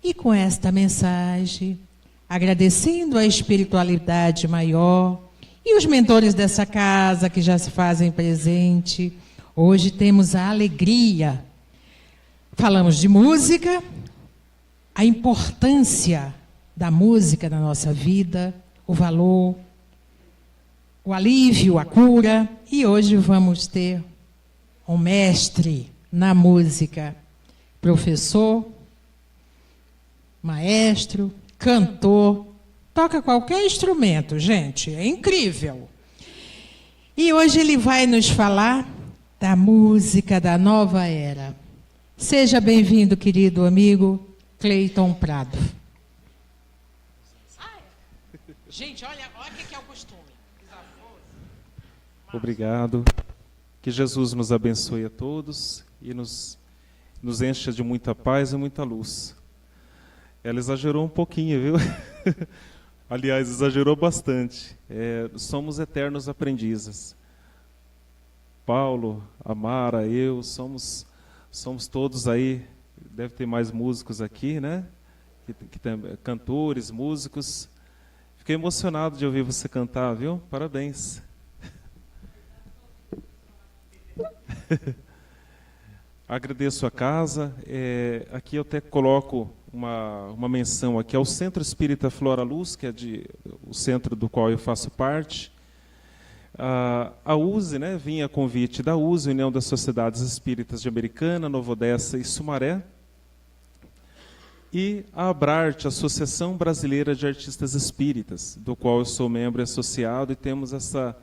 E com esta mensagem, agradecendo a espiritualidade maior e os mentores dessa casa que já se fazem presente, hoje temos a alegria. Falamos de música, a importância da música na nossa vida, o valor, o alívio, a cura. E hoje vamos ter um mestre na música, professor, maestro, cantor, toca qualquer instrumento, gente, é incrível. E hoje ele vai nos falar da música da nova era. Seja bem-vindo, querido amigo Cleiton Prado. Gente, olha o que é o costume. Obrigado. Que Jesus nos abençoe a todos e nos encha de muita paz e muita luz. Ela exagerou um pouquinho, viu? Aliás, exagerou bastante. Somos eternos aprendizes. Paulo, Amara, eu, somos todos aí, deve ter mais músicos aqui, né? Cantores, músicos. Fiquei emocionado de ouvir você cantar, viu? Parabéns. Agradeço a casa. Aqui eu até coloco uma menção aqui ao Centro Espírita Flora Luz, que é o centro do qual eu faço parte. A USE, né, vinha a convite da USE, União das Sociedades Espíritas de Americana, Nova Odessa e Sumaré. E a ABRART, Associação Brasileira de Artistas Espíritas, do qual eu sou membro e associado, e temos essa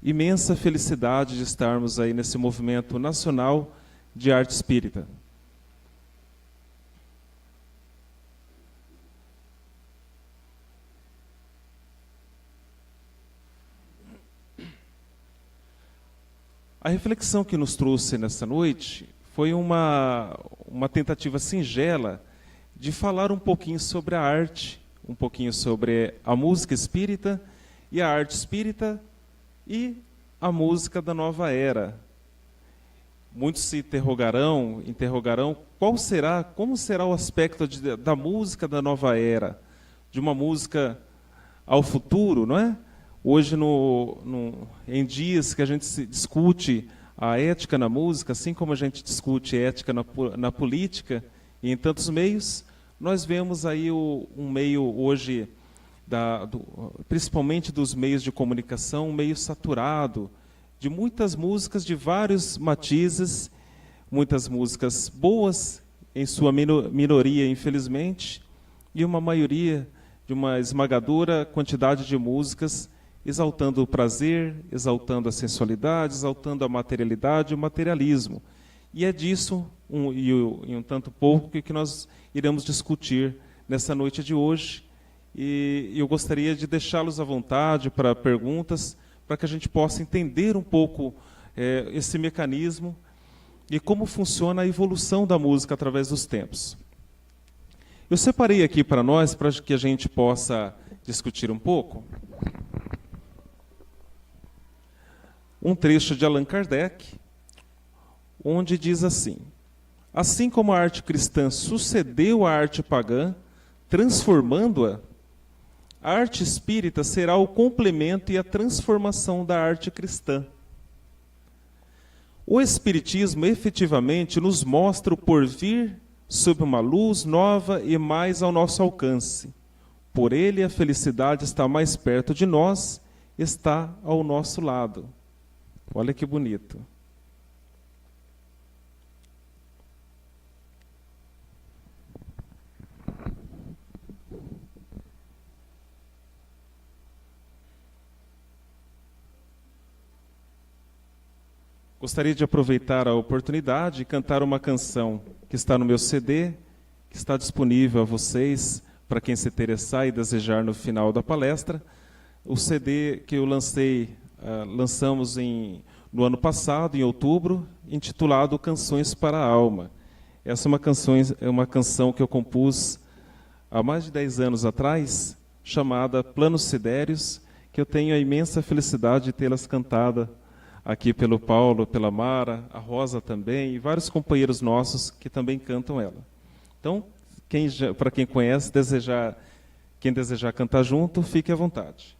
imensa felicidade de estarmos aí nesse movimento nacional de arte espírita. A reflexão que nos trouxe nessa noite foi uma tentativa singela de falar um pouquinho sobre a arte, um pouquinho sobre a música espírita e a arte espírita e a música da nova era. Muitos se interrogarão como será o aspecto da música da nova era, de uma música ao futuro, não é? Hoje, em dias que a gente se discute a ética na música, assim como a gente discute ética na política e em tantos meios, nós vemos aí um meio hoje, principalmente dos meios de comunicação, um meio saturado de muitas músicas de vários matizes, muitas músicas boas, em sua minoria, infelizmente, e uma maioria de uma esmagadora quantidade de músicas exaltando o prazer, exaltando a sensualidade, exaltando a materialidade, o materialismo. E é disso, e um tanto pouco, que nós iremos discutir nessa noite de hoje. E eu gostaria de deixá-los à vontade para perguntas, para que a gente possa entender um pouco esse mecanismo e como funciona a evolução da música através dos tempos. Eu separei aqui para nós, para que a gente possa discutir um pouco, um trecho de Allan Kardec, onde diz assim: assim como a arte cristã sucedeu à arte pagã, transformando-a, a arte espírita será o complemento e a transformação da arte cristã. O Espiritismo efetivamente nos mostra o porvir sob uma luz nova e mais ao nosso alcance. Por ele a felicidade está mais perto de nós, está ao nosso lado. Olha que bonito. Gostaria de aproveitar a oportunidade e cantar uma canção que está no meu CD, que está disponível a vocês, para quem se interessar e desejar no final da palestra. O CD que eu lançamos no ano passado, em outubro, intitulado Canções para a Alma. Essa é uma canção que eu compus há mais de 10 anos atrás, chamada Planos Sidéreos, que eu tenho a imensa felicidade de tê-las cantada aqui pelo Paulo, pela Mara, a Rosa também, e vários companheiros nossos que também cantam ela. Então, Para quem conhece, quem desejar cantar junto, fique à vontade.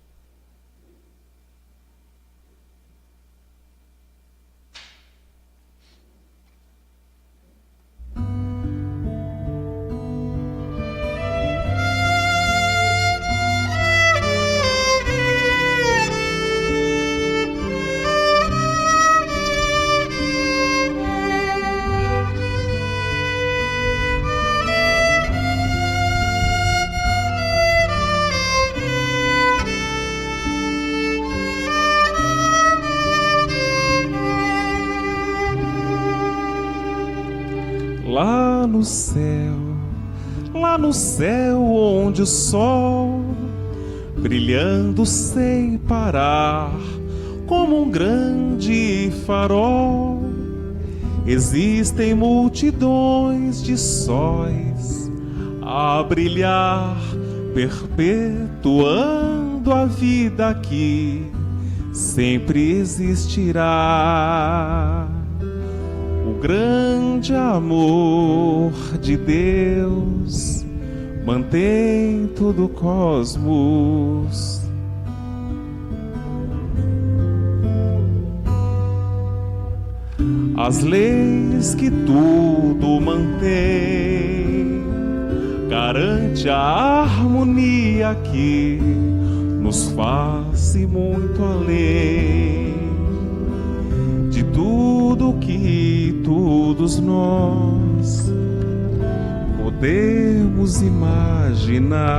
Lá no céu onde o sol, brilhando sem parar, como um grande farol, existem multidões de sóis a brilhar, perpetuando a vida que sempre existirá. O grande amor de Deus mantém todo o cosmos. As leis que tudo mantém, garante a harmonia que nos faz ir muito além de tudo que todos nós podemos imaginar.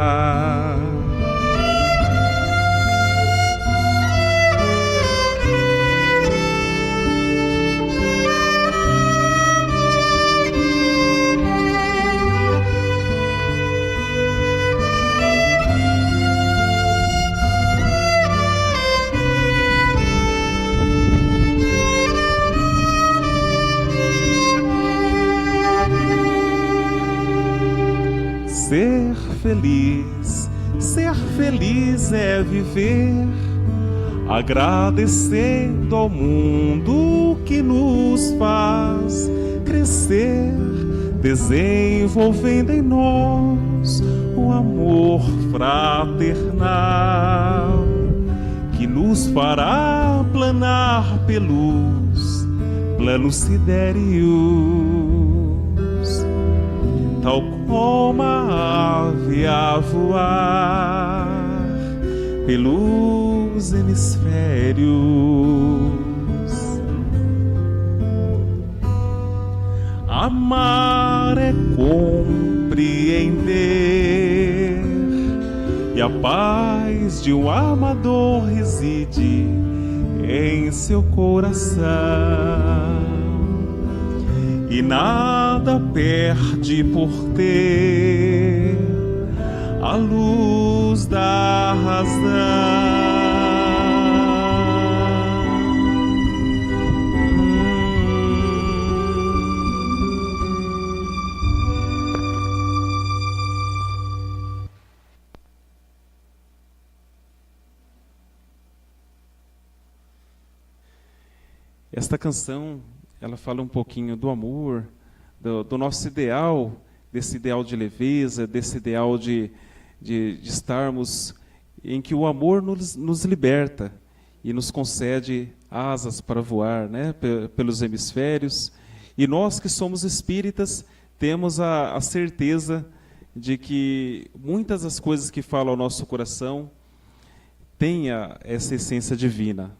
Ser feliz é viver, agradecendo ao mundo que nos faz crescer, desenvolvendo em nós o amor fraternal, que nos fará planar pelos planos sidéreos, tal como a ave a voar pelos hemisférios. Amar é compreender, e a paz de um amador reside em seu coração, e nada perde por ter a luz da razão. Esta canção, ela fala um pouquinho do amor, do nosso ideal, desse ideal de leveza, desse ideal de estarmos em que o amor nos liberta e nos concede asas para voar, né, pelos hemisférios. E nós que somos espíritas temos a certeza de que muitas das coisas que falam ao nosso coração têm essa essência divina.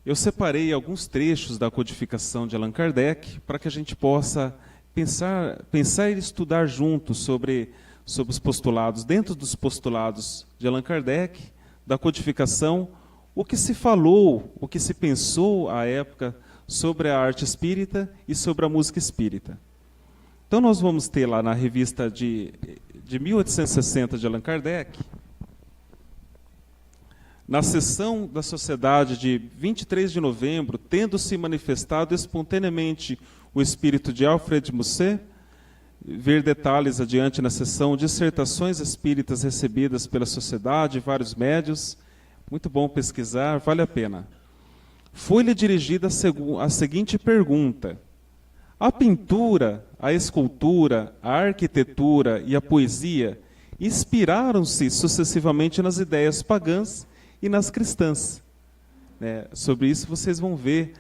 Eu separei alguns trechos da codificação de Allan Kardec para que a gente possa pensar e estudar juntos sobre os postulados, dentro dos postulados de Allan Kardec, da codificação, o que se falou, o que se pensou à época sobre a arte espírita e sobre a música espírita. Então nós vamos ter lá na revista de 1860 de Allan Kardec, na sessão da sociedade de 23 de novembro, tendo se manifestado espontaneamente o espírito de Alfred Musset, ver detalhes adiante na sessão Dissertações Espíritas recebidas pela sociedade, vários médios, muito bom pesquisar, vale a pena. foi-lhe dirigida a seguinte pergunta: a pintura, a escultura, a arquitetura e a poesia inspiraram-se sucessivamente nas ideias pagãs e nas cristãs. Sobre isso vocês vão ver,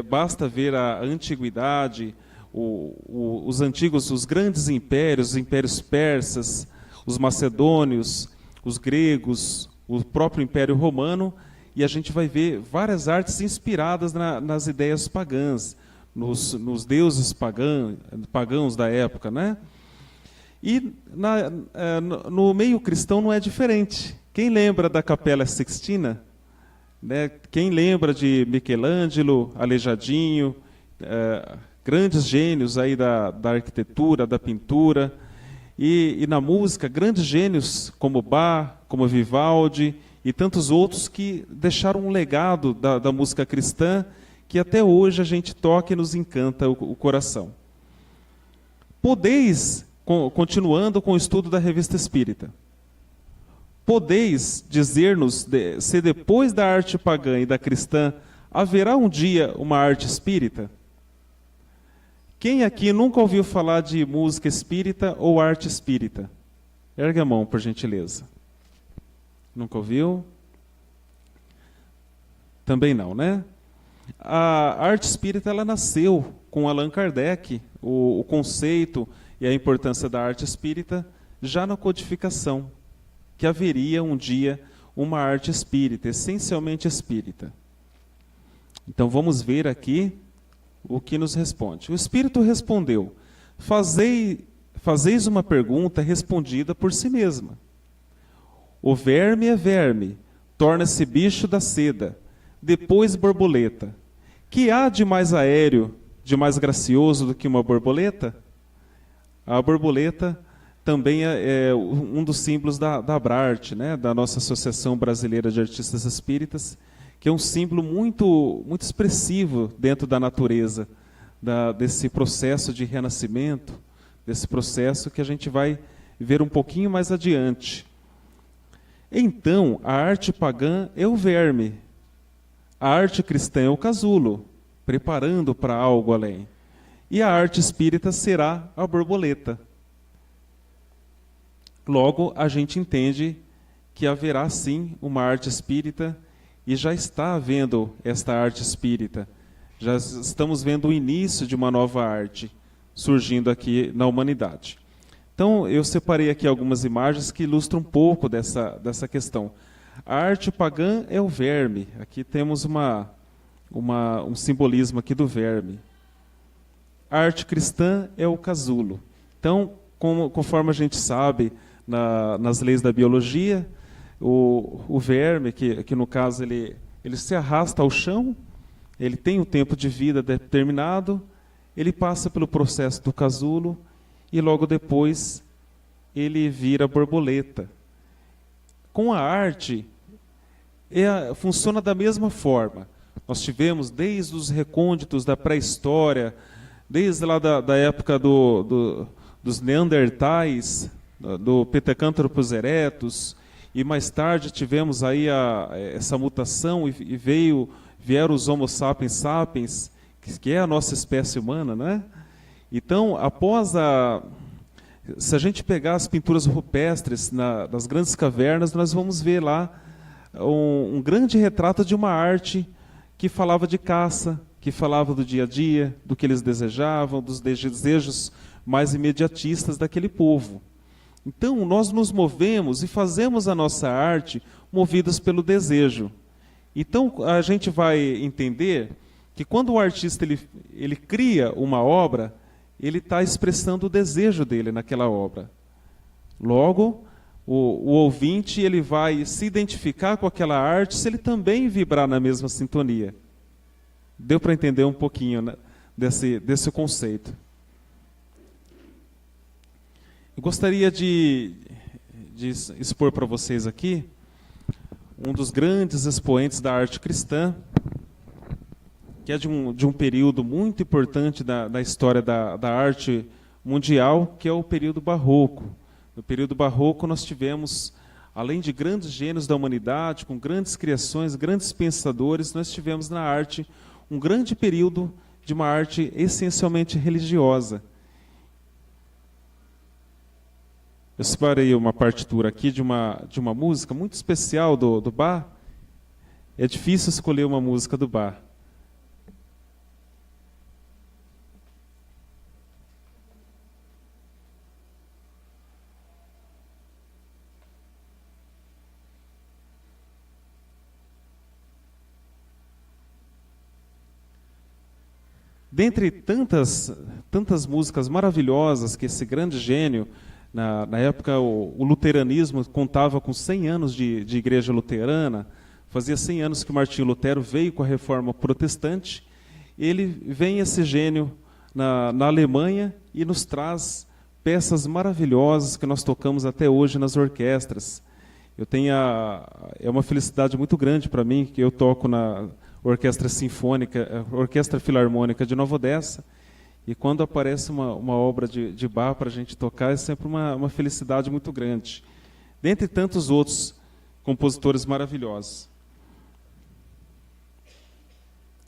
basta ver a antiguidade, os antigos, os grandes impérios, os impérios persas, os macedônios, os gregos, o próprio Império Romano, e a gente vai ver várias artes inspiradas nas ideias pagãs, nos deuses pagãos da época, né? E no meio cristão não é diferente. Quem lembra da Capela Sixtina? Quem lembra de Michelangelo, Aleijadinho, grandes gênios aí da arquitetura, da pintura, e na música, grandes gênios como Bach, como Vivaldi e tantos outros que deixaram um legado da música cristã que até hoje a gente toca e nos encanta o coração. Podeis, continuando com o estudo da Revista Espírita, podeis dizer-nos se depois da arte pagã e da cristã haverá um dia uma arte espírita? Quem aqui nunca ouviu falar de música espírita ou arte espírita? Ergue a mão, por gentileza. Nunca ouviu? Também não, né? A arte espírita ela nasceu com Allan Kardec, o conceito e a importância da arte espírita já na codificação, que haveria um dia uma arte espírita, essencialmente espírita. Então vamos ver aqui o que nos responde. O Espírito respondeu: fazeis uma pergunta respondida por si mesma. O verme é verme, torna-se bicho da seda, depois borboleta. Que há de mais aéreo, de mais gracioso do que uma borboleta? A borboleta também é um dos símbolos da Abrarte, né, da nossa Associação Brasileira de Artistas Espíritas, que é um símbolo muito, muito expressivo dentro da natureza, desse processo de renascimento, desse processo que a gente vai ver um pouquinho mais adiante. Então, a arte pagã é o verme, a arte cristã é o casulo, preparando para algo além. E a arte espírita será a borboleta. Logo, a gente entende que haverá sim uma arte espírita, e já está havendo esta arte espírita. Já estamos vendo o início de uma nova arte surgindo aqui na humanidade. Então, eu separei aqui algumas imagens que ilustram um pouco dessa questão. A arte pagã é o verme. Aqui temos um simbolismo aqui do verme. A arte cristã é o casulo. Então, conforme a gente sabe, nas leis da biologia, o verme, que no caso ele se arrasta ao chão, ele tem um tempo de vida determinado, ele passa pelo processo do casulo e logo depois ele vira borboleta. Com a arte, funciona da mesma forma. Nós tivemos desde os recônditos da pré-história, desde lá da época dos Neandertais, do Pithecanthropus erectus, e mais tarde tivemos aí essa mutação e vieram os Homo sapiens sapiens, que é a nossa espécie humana, né? Então, se a gente pegar as pinturas rupestres nas grandes cavernas, nós vamos ver lá um grande retrato de uma arte que falava de caça, que falava do dia a dia, do que eles desejavam, dos desejos mais imediatistas daquele povo. Então, nós nos movemos e fazemos a nossa arte movidos pelo desejo. Então, a gente vai entender que quando o artista ele cria uma obra, ele está expressando o desejo dele naquela obra. Logo, o ouvinte ele vai se identificar com aquela arte se ele também vibrar na mesma sintonia. Deu para entender um pouquinho, né, desse conceito. Eu gostaria de expor para vocês aqui um dos grandes expoentes da arte cristã, que é de um período muito importante da história da arte mundial, que é o período barroco. No período barroco nós tivemos além de grandes gênios da humanidade, com grandes criações, grandes pensadores, nós tivemos na arte um grande período de uma arte essencialmente religiosa. Eu separei uma partitura aqui de uma música muito especial do Bach. É difícil escolher uma música do Bach. Dentre tantas músicas maravilhosas que esse grande gênio, na época o luteranismo contava com 100 anos de igreja luterana, fazia 100 anos que Martinho Lutero veio com a reforma protestante, ele vem esse gênio na Alemanha e nos traz peças maravilhosas que nós tocamos até hoje nas orquestras. É uma felicidade muito grande para mim que eu toco na Orquestra Sinfônica, Orquestra Filarmônica de Nova Odessa, e quando aparece uma obra de Bach para a gente tocar, é sempre uma felicidade muito grande. Dentre tantos outros compositores maravilhosos.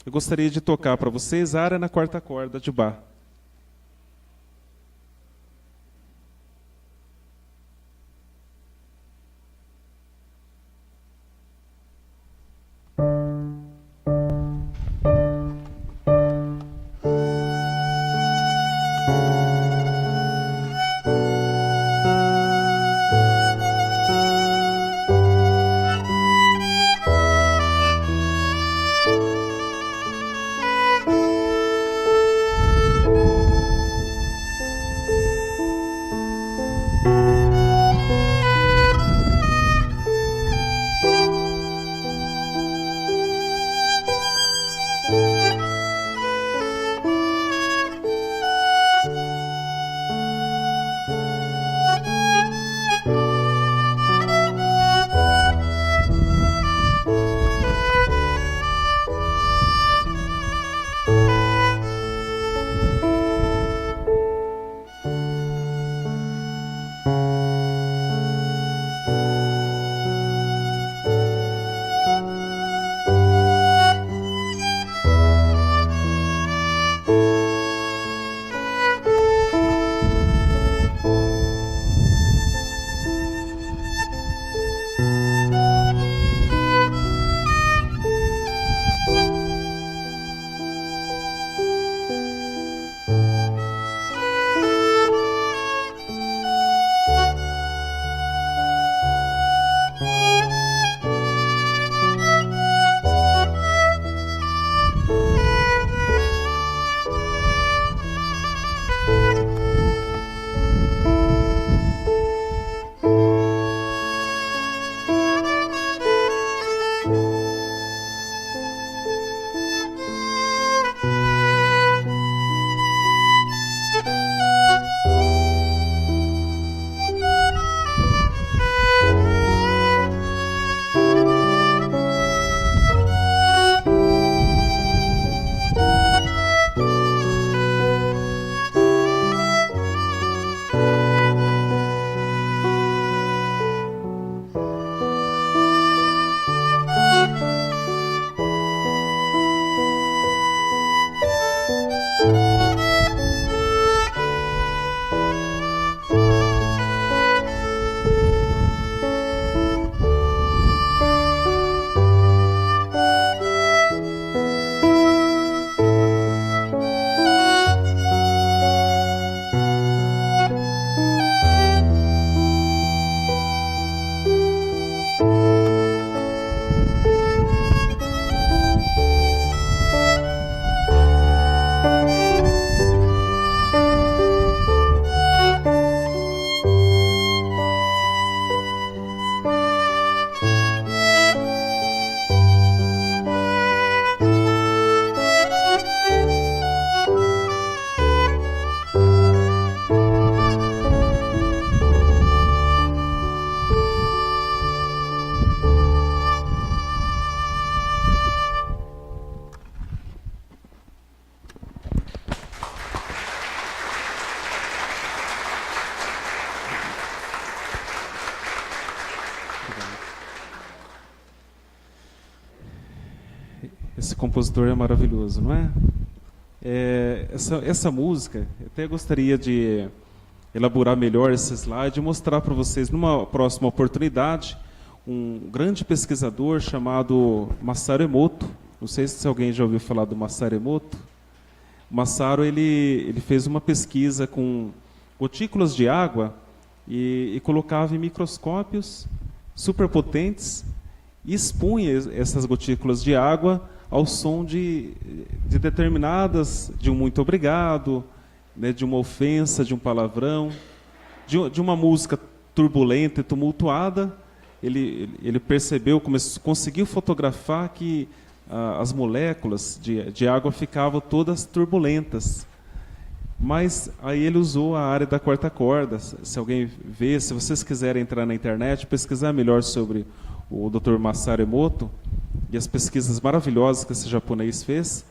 Eu gostaria de tocar para vocês a Área na Quarta Corda de Bach. compositor é maravilhoso, não é? Essa música, eu até gostaria de elaborar melhor esse slide e mostrar para vocês, numa próxima oportunidade, um grande pesquisador chamado Masaru Emoto. Não sei se alguém já ouviu falar do Masaru Emoto. O Masaru ele fez uma pesquisa com gotículas de água e colocava em microscópios superpotentes e expunha essas gotículas de água ao som de determinadas, de um muito obrigado, né, de uma ofensa, de um palavrão, de uma música turbulenta e tumultuada. Ele percebeu, conseguiu fotografar que as moléculas de água ficavam todas turbulentas. Mas aí ele usou a área da quarta corda. Se alguém vê, se vocês quiserem entrar na internet, pesquisar melhor sobre o Dr. Masaru Emoto e as pesquisas maravilhosas que esse japonês fez,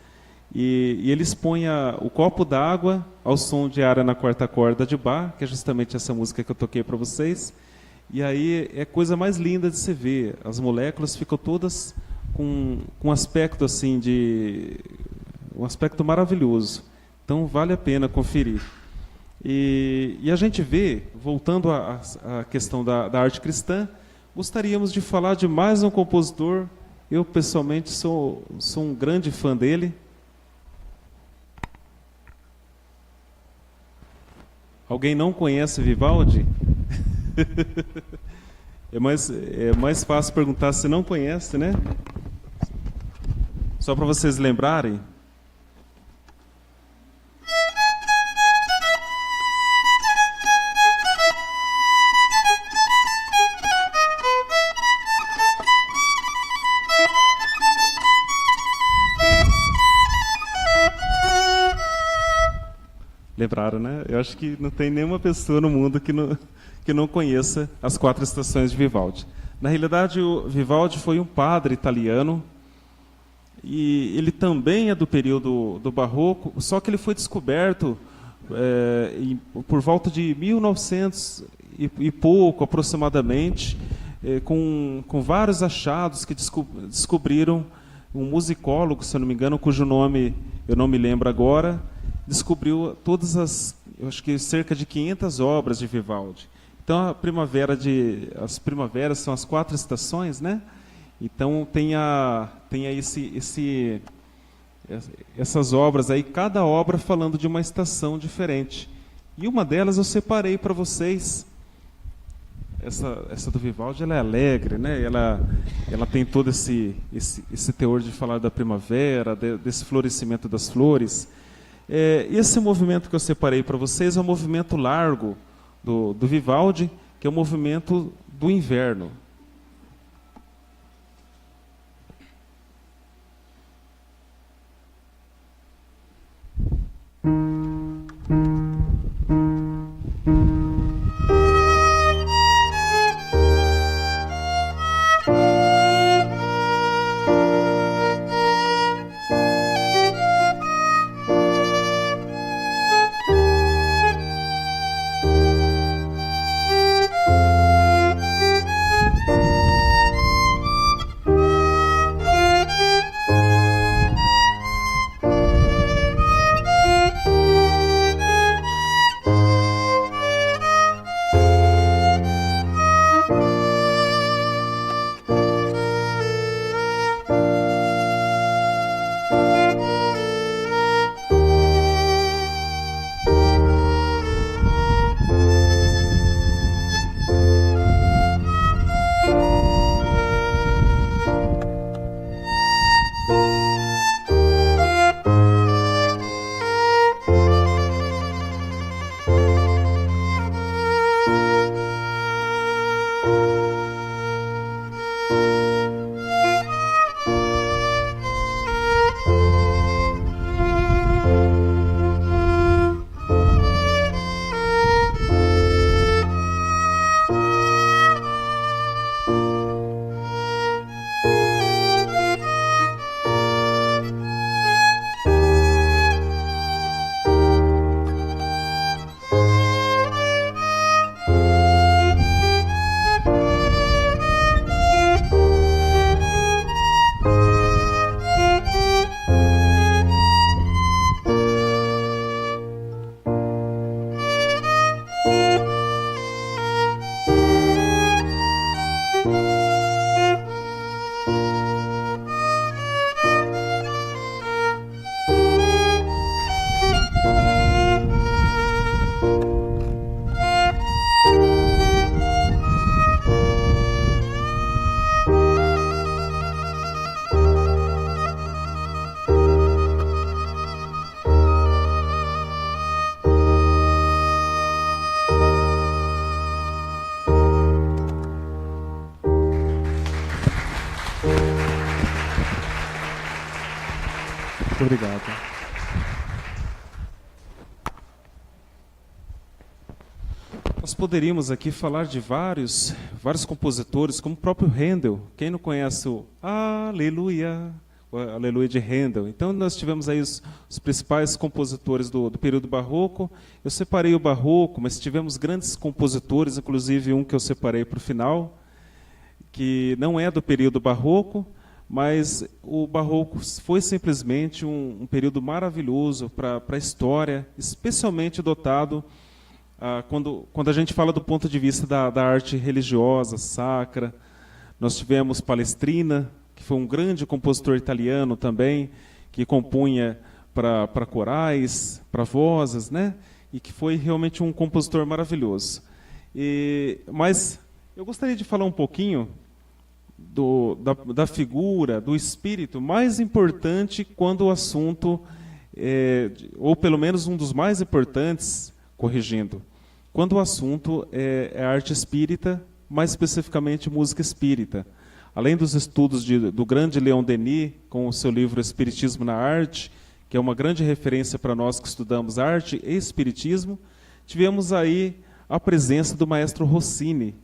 e ele expõe o copo d'água ao som de área na quarta corda de Bach, que é justamente essa música que eu toquei para vocês, e aí é a coisa mais linda de se ver. As moléculas ficam todas com um aspecto assim um aspecto maravilhoso. Então vale a pena conferir. E a gente vê, voltando à questão da arte cristã, gostaríamos de falar de mais um compositor. Eu, pessoalmente, sou um grande fã dele. Alguém não conhece Vivaldi? É mais fácil perguntar se não conhece, né? Só para vocês lembrarem. Lembraram, né? Eu acho que não tem nenhuma pessoa no mundo que não conheça as 4 estações de Vivaldi. Na realidade, o Vivaldi foi um padre italiano e ele também é do período do Barroco, só que ele foi descoberto por volta de 1900 e pouco, aproximadamente, com vários achados que descobriram um musicólogo, se eu não me engano, cujo nome eu não me lembro agora, descobriu eu acho que cerca de 500 obras de Vivaldi. Então as primaveras são as 4 estações, né? Então tem aí essas obras aí, cada obra falando de uma estação diferente. E uma delas eu separei para vocês. Essa do Vivaldi, ela é alegre, né? Ela tem todo esse teor de falar da primavera, desse florescimento das flores. Esse movimento que eu separei para vocês é um movimento largo do Vivaldi, que é o movimento do inverno. Muito obrigado. Nós poderíamos aqui falar de vários compositores, como o próprio Handel. Quem não conhece o Aleluia, o Aleluia de Handel? Então, nós tivemos aí os principais compositores do período barroco. Eu separei o barroco, mas tivemos grandes compositores, inclusive um que eu separei para o final, que não é do período barroco, mas o barroco foi simplesmente um período maravilhoso para a história, especialmente dotado quando a gente fala do ponto de vista da arte religiosa, sacra. Nós tivemos Palestrina, que foi um grande compositor italiano também, que compunha para corais, para vozes, né? E que foi realmente um compositor maravilhoso. Mas eu gostaria de falar um pouquinho da figura, do espírito mais importante quando o assunto, ou pelo menos um dos mais importantes, corrigindo, quando o assunto é arte espírita, mais especificamente música espírita. Além dos estudos do grande Leon Denis, com o seu livro Espiritismo na Arte, que é uma grande referência para nós que estudamos arte e espiritismo, tivemos aí a presença do maestro Rossini.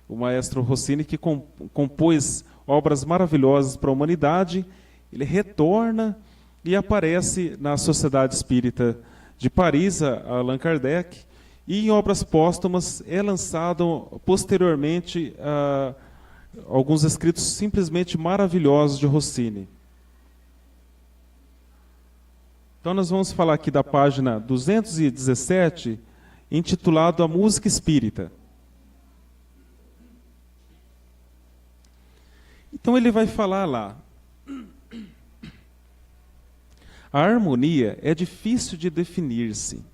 O maestro Rossini, que compôs obras maravilhosas para a humanidade, ele retorna e aparece na Sociedade Espírita de Paris, a Allan Kardec, e em obras póstumas é lançado posteriormente alguns escritos simplesmente maravilhosos de Rossini. Então nós vamos falar aqui da página 217, intitulado A Música Espírita. Então ele vai falar lá: a harmonia é difícil de definir-se.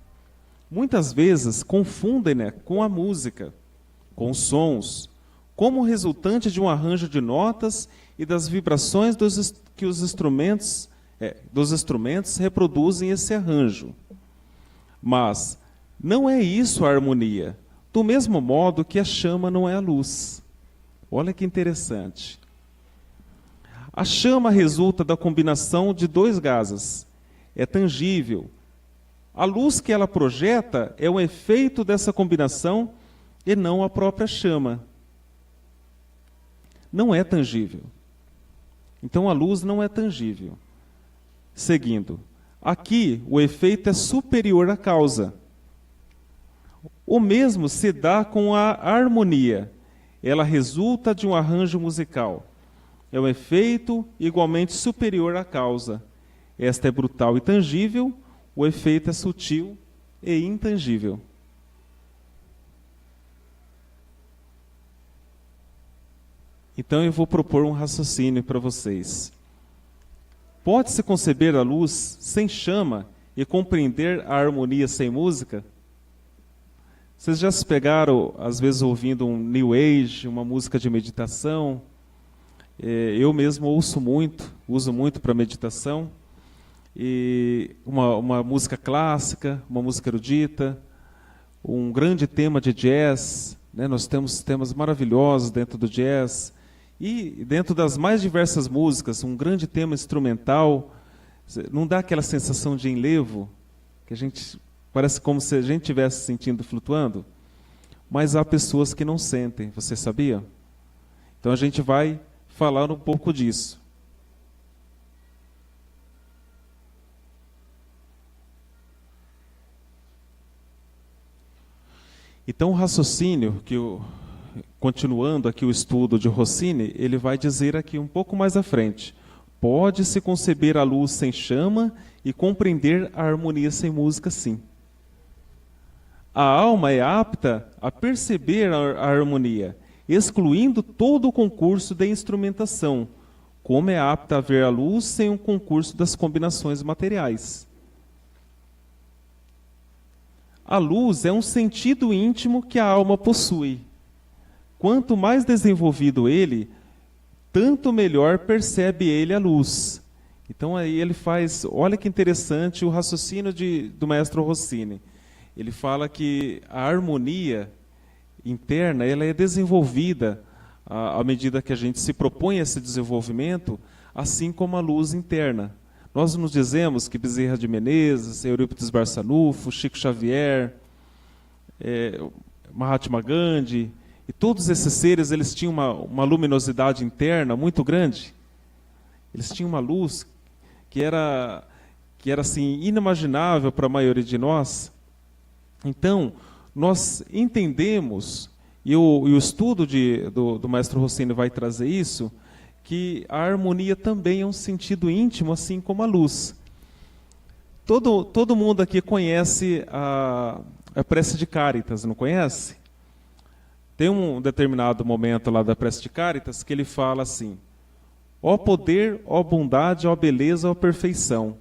Muitas vezes confundem-na com a música, com os sons, como resultante de um arranjo de notas e das vibrações que os instrumentos reproduzem esse arranjo. Mas não é isso a harmonia, do mesmo modo que a chama não é a luz. Olha que interessante. A chama resulta da combinação de dois gases. É tangível. A luz que ela projeta é um efeito dessa combinação e não a própria chama. Não é tangível. Então a luz não é tangível. Seguindo. Aqui o efeito é superior à causa. O mesmo se dá com a harmonia. Ela resulta de um arranjo musical. É um efeito igualmente superior à causa. Esta é brutal e tangível, o efeito é sutil e intangível. Então eu vou propor um raciocínio para vocês. Pode-se conceber a luz sem chama e compreender a harmonia sem música? Vocês já se pegaram, às vezes, ouvindo um New Age, uma música de meditação? Eu mesmo uso muito para meditação. E uma música clássica, uma música erudita, um grande tema de jazz, né? Nós temos temas maravilhosos dentro do jazz, e dentro das mais diversas músicas, um grande tema instrumental. Não dá aquela sensação de enlevo, que a gente parece como se a gente estivesse sentindo flutuando? Mas há pessoas que não sentem, você sabia? Então a gente vai falar um pouco disso. Então o raciocínio, continuando aqui o estudo de Rossini, ele vai dizer aqui um pouco mais à frente: pode-se conceber a luz sem chama e compreender a harmonia sem música, sim. A alma é apta a perceber a harmonia, excluindo todo o concurso de instrumentação, como é apta a ver a luz sem um concurso das combinações materiais. A luz é um sentido íntimo que a alma possui. Quanto mais desenvolvido ele, tanto melhor percebe ele a luz. Então aí ele faz, olha que interessante o raciocínio do maestro Rossini. Ele fala que a harmonia interna, ela é desenvolvida à medida que a gente se propõe esse desenvolvimento, assim como a luz interna. Nós nos dizemos que Bezerra de Menezes, Eurípides Barçanufo, Chico Xavier, Mahatma Gandhi, e todos esses seres, eles tinham uma luminosidade interna muito grande. Eles tinham uma luz que era assim, inimaginável para a maioria de nós. Então, nós entendemos, e o estudo do Maestro Rossini vai trazer isso, que a harmonia também é um sentido íntimo, assim como a luz. Todo mundo aqui conhece a prece de Cáritas, não conhece? Tem um determinado momento lá da prece de Cáritas que ele fala assim: ó poder, ó bondade, ó beleza, ó perfeição.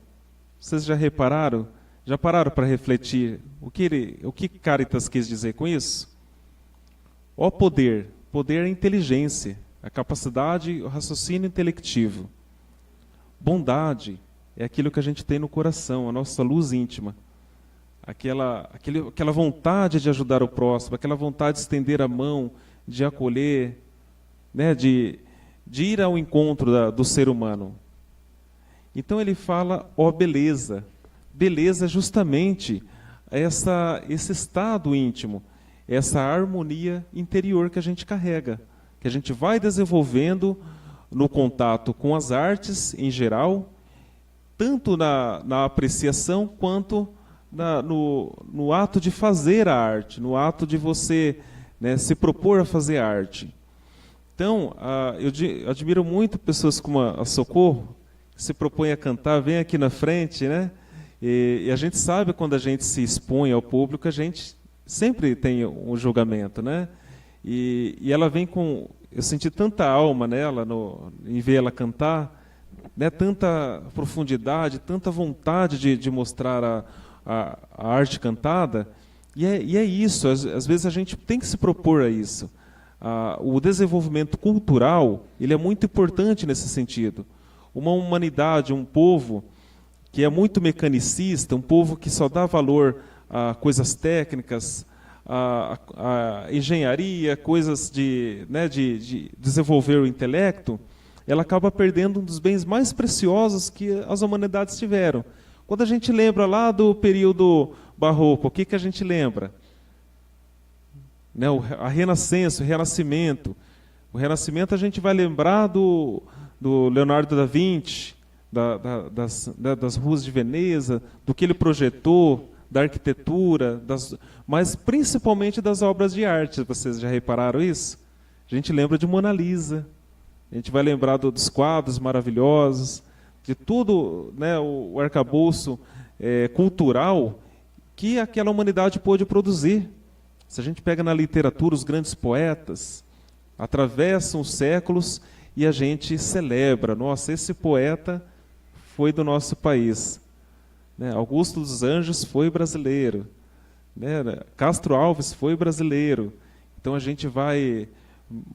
Vocês já repararam? Já pararam para refletir o que Cáritas quis dizer com isso? Ó poder. Poder é a inteligência, a capacidade, o raciocínio intelectivo. Bondade é aquilo que a gente tem no coração, a nossa luz íntima. Aquela vontade de ajudar o próximo, aquela vontade de estender a mão, de acolher, né, de ir ao encontro do ser humano. Então ele fala, ó beleza. Beleza é justamente esse estado íntimo, essa harmonia interior que a gente carrega, que a gente vai desenvolvendo no contato com as artes em geral, tanto na apreciação quanto no ato de fazer a arte, no ato de você, né, se propor a fazer arte. Então, eu admiro muito pessoas como a Socorro, que se propõe a cantar, vem aqui na frente, né? E a gente sabe, quando a gente se expõe ao público, a gente sempre tem um julgamento, né? E ela vem com... Eu senti tanta alma nela, em ver ela cantar, né? Tanta profundidade, tanta vontade de mostrar a arte cantada. E é isso, às vezes a gente tem que se propor a isso. O desenvolvimento cultural, ele é muito importante nesse sentido. Uma humanidade, um povo que é muito mecanicista, um povo que só dá valor a coisas técnicas, a engenharia, coisas de desenvolver o intelecto, ela acaba perdendo um dos bens mais preciosos que as humanidades tiveram. Quando a gente lembra lá do período barroco, o que a gente lembra? Né, a Renascença, o Renascimento. O Renascimento a gente vai lembrar do Leonardo da Vinci, das ruas de Veneza, do que ele projetou, da arquitetura, mas principalmente das obras de arte. Vocês já repararam isso? A gente lembra de Mona Lisa, a gente vai lembrar dos quadros maravilhosos, de tudo, né, o arcabouço cultural que aquela humanidade pôde produzir. Se a gente pega na literatura, os grandes poetas atravessam os séculos e a gente celebra. Nossa, esse poeta foi do nosso país. Né? Augusto dos Anjos foi brasileiro. Né? Castro Alves foi brasileiro. Então a gente vai...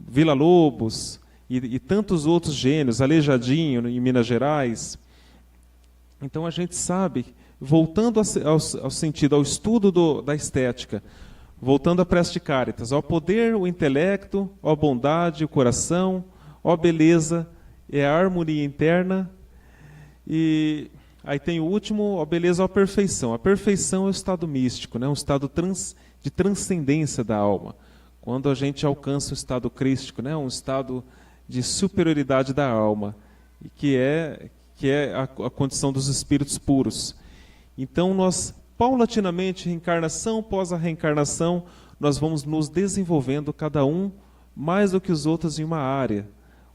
Villa-Lobos e tantos outros gênios, Aleijadinho em Minas Gerais. Então a gente sabe, voltando ao sentido, ao estudo da estética, voltando à prece de Cáritas, ó poder, o intelecto, ó bondade, o coração, ó beleza, é a harmonia interna. E aí tem o último, ó beleza, ó perfeição. A perfeição é o estado místico, né? Um estado de transcendência da alma. Quando a gente alcança o estado crístico, né? Um estado de superioridade da alma, que é a condição dos espíritos puros. Então nós, paulatinamente, reencarnação após a reencarnação, nós vamos nos desenvolvendo, cada um mais do que os outros em uma área.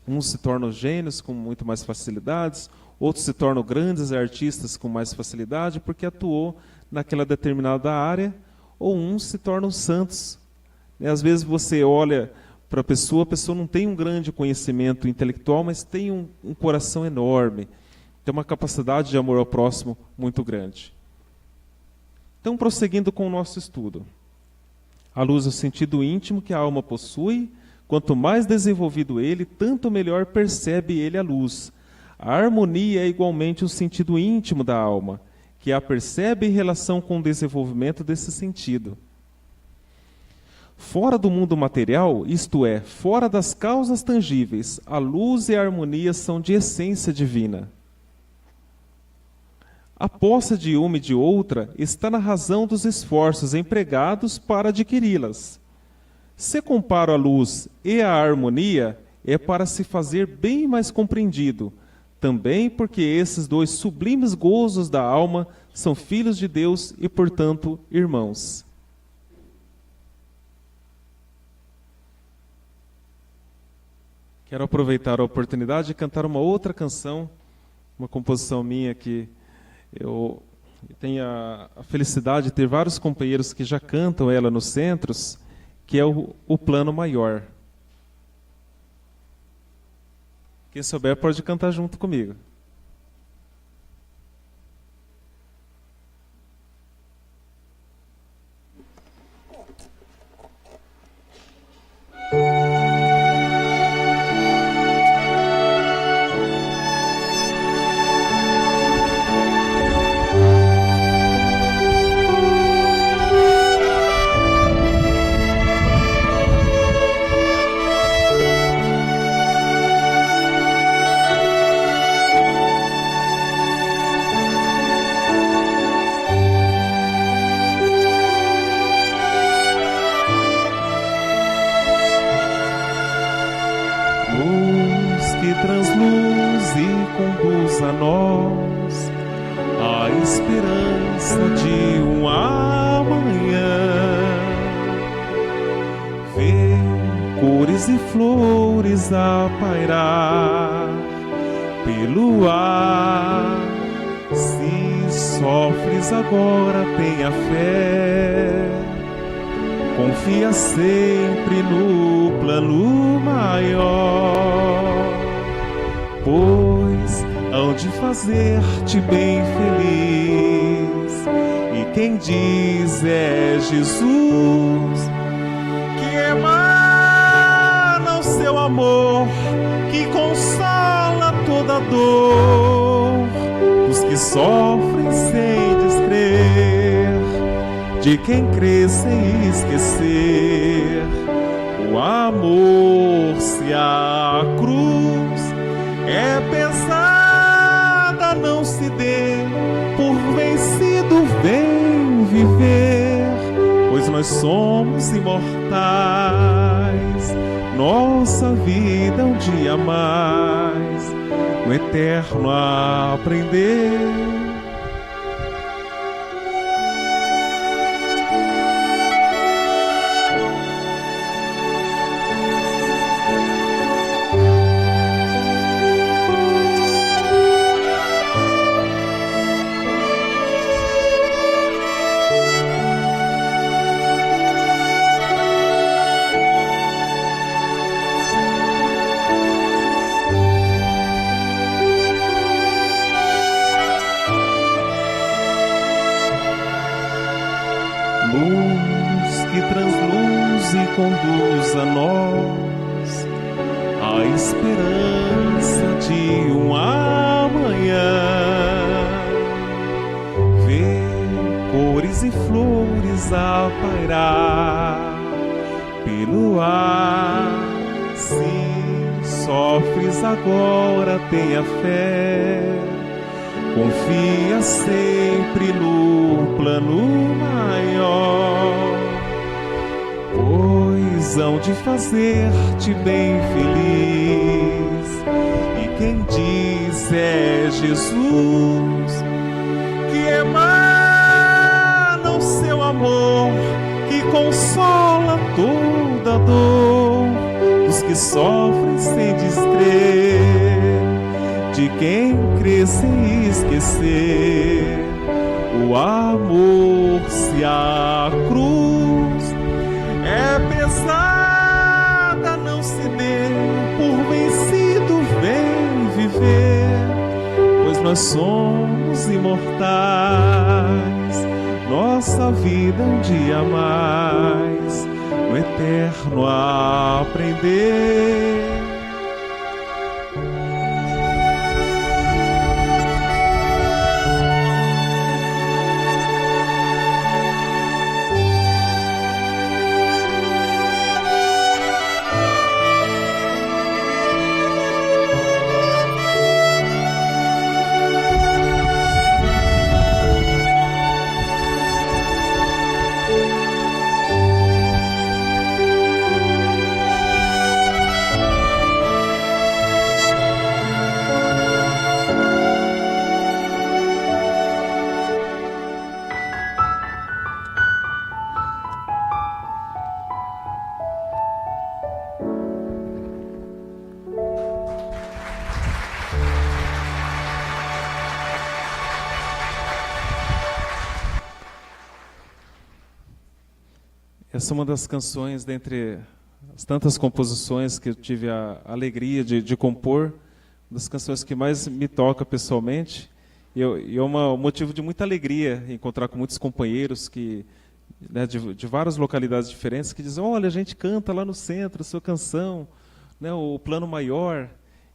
Uns se tornam gênios com muito mais facilidades, outros se tornam grandes artistas com mais facilidade, porque atuou naquela determinada área, ou uns se tornam santos. E às vezes você olha para a pessoa não tem um grande conhecimento intelectual, mas tem um coração enorme, tem uma capacidade de amor ao próximo muito grande. Então, prosseguindo com o nosso estudo. A luz é o sentido íntimo que a alma possui. Quanto mais desenvolvido ele, tanto melhor percebe ele a luz. A harmonia é igualmente o sentido íntimo da alma, que a percebe em relação com o desenvolvimento desse sentido. Fora do mundo material, isto é, fora das causas tangíveis, a luz e a harmonia são de essência divina. A posse de uma e de outra está na razão dos esforços empregados para adquiri-las. Se comparo a luz e a harmonia, é para se fazer bem mais compreendido, também porque esses dois sublimes gozos da alma são filhos de Deus e, portanto, irmãos. Quero aproveitar a oportunidade de cantar uma outra canção, uma composição minha que eu tenho a felicidade de ter vários companheiros que já cantam ela nos centros, que é o Plano Maior. Quem souber pode cantar junto comigo. Transluz e conduz a nós a esperança de um amanhã. Vê cores e flores a pairar pelo ar. Se sofres agora, tenha fé. Confia sempre no plano maior, pois hão de fazer-te bem feliz. E quem diz é Jesus, que emana o seu amor, que consola toda dor dos que sofrem sem descrer, de quem crê sem esquecer. O amor, se a cruz é pesada, não se dê por vencido, vem viver, pois nós somos imortais, nossa vida um dia mais, no eterno aprender. Luz que transluz e conduz a nós a esperança de um amanhã. Vê cores e flores a pairar pelo ar. Se sofres agora, tenha fé. Confia sempre no plano maior, pois hão de fazer-te bem feliz. E quem diz é Jesus, que emana o seu amor, que consola toda dor dos que sofrem sem descrer, de quem crê sem esquecer. O amor, se a cruz é pesada, não se dê por vencido, vem viver, pois nós somos imortais, nossa vida um dia mais, no eterno aprender. Essa é uma das canções, dentre as tantas composições que eu tive a alegria de compor, uma das canções que mais me toca pessoalmente. E é um motivo de muita alegria encontrar com muitos companheiros que, né, de várias localidades diferentes, que dizem: olha, a gente canta lá no centro a sua canção, né, o Plano Maior,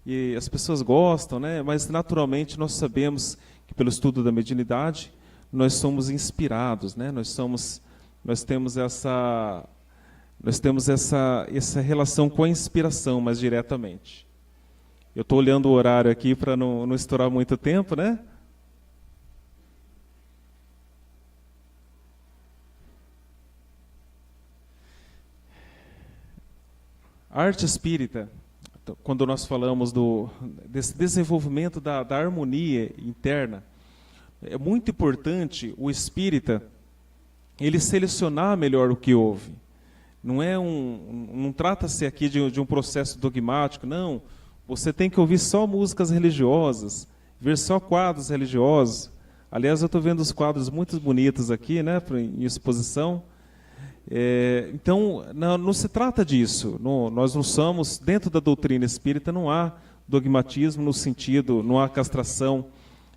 e as pessoas gostam, né, mas naturalmente nós sabemos que, pelo estudo da mediunidade, nós somos inspirados, né, nós temos essa relação com a inspiração mais diretamente. Eu estou olhando o horário aqui para não estourar muito tempo, né? A arte espírita, quando nós falamos desse desenvolvimento da harmonia interna, é muito importante o espírita ele selecionar melhor o que ouve. Não trata-se aqui de um processo dogmático, não. Você tem que ouvir só músicas religiosas, ver só quadros religiosos. Aliás, eu estou vendo os quadros muito bonitos aqui, né, em exposição. Então, não se trata disso. Nós não somos, dentro da doutrina espírita, não há dogmatismo no sentido, não há castração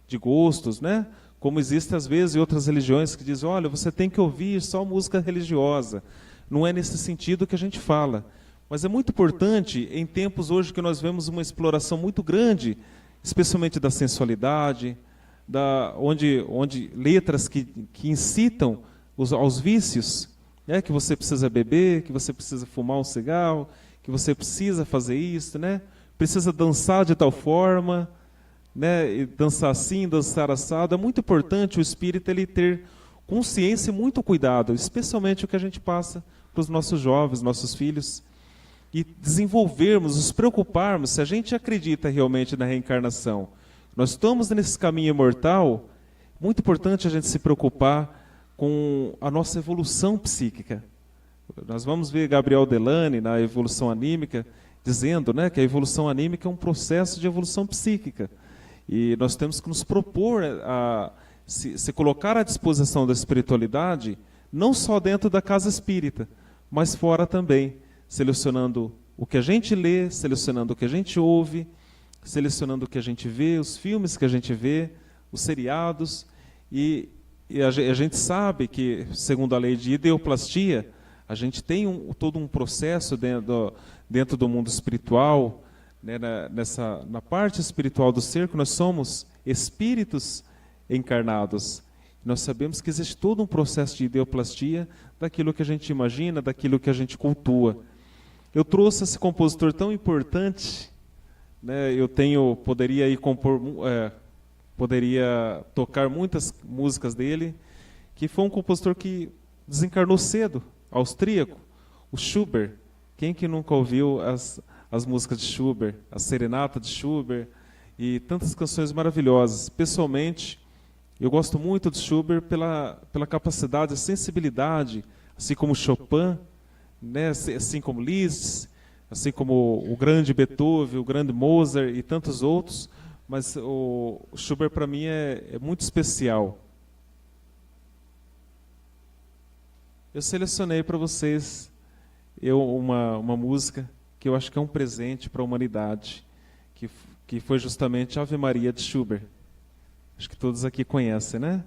de gostos, né? Como existe às vezes em outras religiões que dizem: olha, você tem que ouvir só música religiosa. Não é nesse sentido que a gente fala. Mas é muito importante, em tempos hoje que nós vemos uma exploração muito grande, especialmente da sensualidade, onde letras que incitam aos vícios, né, que você precisa beber, que você precisa fumar um cigarro, que você precisa fazer isso, né, precisa dançar de tal forma, né, e dançar assim, dançar assado. É muito importante o espírito ele ter consciência e muito cuidado, especialmente o que a gente passa para os nossos jovens, nossos filhos, e desenvolvermos, nos preocuparmos, se a gente acredita realmente na reencarnação, nós estamos nesse caminho imortal, muito importante a gente se preocupar com a nossa evolução psíquica. Nós vamos ver Gabriel Delany, na evolução anímica, dizendo, né, que a evolução anímica é um processo de evolução psíquica. E nós temos que nos propor a se colocar à disposição da espiritualidade, não só dentro da casa espírita, mas fora também, selecionando o que a gente lê, selecionando o que a gente ouve, selecionando o que a gente vê, os filmes que a gente vê, os seriados, e a gente sabe que, segundo a lei de ideoplastia, a gente tem todo um processo dentro do mundo espiritual, né, na parte espiritual do ser, que nós somos espíritos encarnados. Nós sabemos que existe todo um processo de ideoplastia daquilo que a gente imagina, daquilo que a gente cultua. Eu trouxe esse compositor tão importante, né, poderia tocar muitas músicas dele, que foi um compositor que desencarnou cedo, austríaco, o Schubert. Quem que nunca ouviu as músicas de Schubert, a serenata de Schubert e tantas canções maravilhosas? Pessoalmente, eu gosto muito de Schubert pela capacidade, a sensibilidade, assim como Chopin, né, assim como Liszt, assim como o grande Beethoven, o grande Mozart e tantos outros, mas o Schubert para mim é muito especial. Eu selecionei para vocês uma música que eu acho que é um presente para a humanidade, que foi justamente Ave Maria de Schubert. Acho que todos aqui conhecem, né?